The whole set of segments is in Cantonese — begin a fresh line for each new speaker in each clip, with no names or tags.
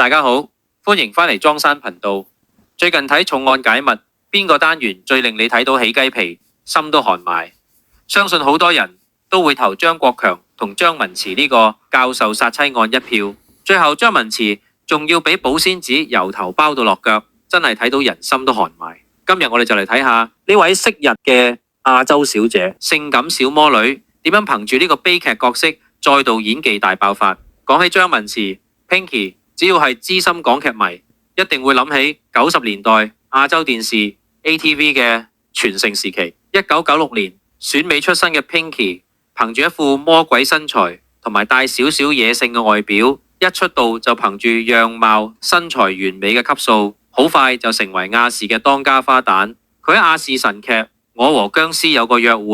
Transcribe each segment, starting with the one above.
大家好，歡迎返嚟莊山頻道。最近睇重案解密，邊個單元最令你睇到起雞皮，心都寒埋？相信好多人都會投張國強同張文慈呢個教授殺妻案一票。最後張文慈仲要俾保鮮紙由頭包到落腳，真係睇到人心都寒埋。今日我哋就嚟睇下呢位昔日嘅亞洲小姐、性感小魔女點樣憑住呢個悲劇角色再度演技大爆發。講起張文慈 Pinky， 只要係資深港劇迷，一定會諗起90年代亞洲電視 ATV 嘅全盛時期。1996年選美出身嘅 Pinky， 憑住一副魔鬼身材同埋帶少少野性嘅外表，一出道就憑住樣貌身材完美嘅級數，好快就成為亞視嘅當家花旦。佢喺亞視神劇《我和僵屍有個約會》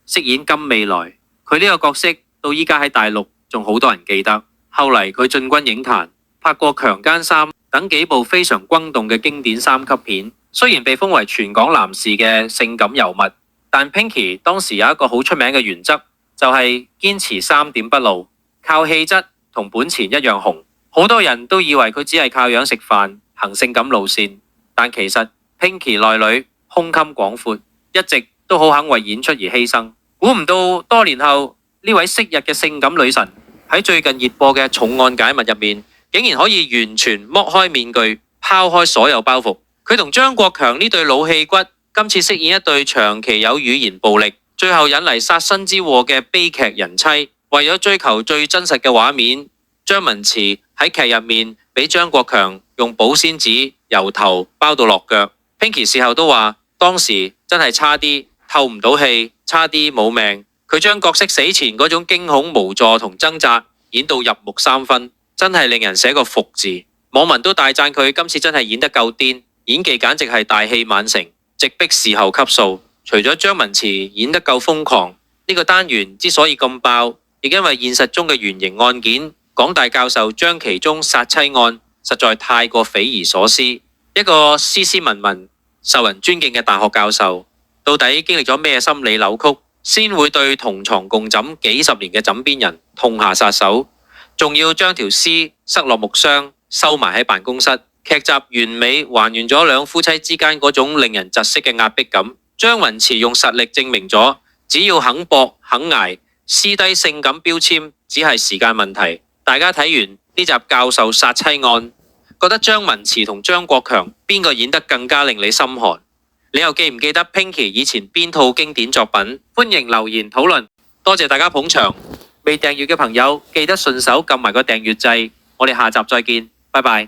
飾演金未來，佢呢個角色到依家喺大陸仲好多人記得。後嚟佢進軍影壇，拍過《強姦3》等幾部非常轟動嘅經典3級片。雖然被封為全港男士嘅性感尤物，但 Pinky 當時有一個好出名嘅原則，就係堅持3點不露，靠氣質同本錢一樣紅。好多人都以為佢只係靠樣食飯，行性感路線，但其實 Pinky 內裏胸襟廣闊，一直都好肯為演出而犧牲。估唔到多年後呢位昔日嘅性感女神喺最近熱播嘅重案解密入面，竟然可以完全剝開面具，拋開所有包袱。佢同張國強呢對老戲骨，今次飾演一對長期有語言暴力，最後引嚟殺身之禍嘅悲劇人妻。為咗追求最真實嘅畫面，張文慈喺劇入面俾張國強用保鮮紙由頭包到落腳。Pinky 事後都話，當時真係差啲透唔到氣，差啲冇命。佢將角色死前嗰種驚恐無助同掙扎演到入木三分，真係令人寫個服字。網民都大讚佢今次真係演得夠癲，演技簡直係大器晚成，直逼視後級數。除咗張文慈演得夠瘋狂，呢個單元之所以咁爆，亦因為現實中嘅原型案件港大教授張其中殺妻案實在太過匪夷所思。一個斯斯文文受人尊敬嘅大學教授，到底經歷咗咩心理扭曲，先會對同床共枕幾十年嘅枕邊人痛下殺手，仲要將條屍塞落木箱收埋喺辦公室。劇集完美還原咗兩夫妻之間嗰種令人窒息嘅壓迫感。張文慈用實力證明咗，只要肯搏肯捱，撕低性感標籤只係時間問題。大家睇完呢集教授殺妻案，覺得張文慈同張國強邊個演得更加令你心寒？你又記唔記得 Pinky 以前邊套經典作品？歡迎留言討論。多謝大家捧場。未訂閱嘅朋友記得順手撳埋個訂閱掣。我哋下集再見，拜拜。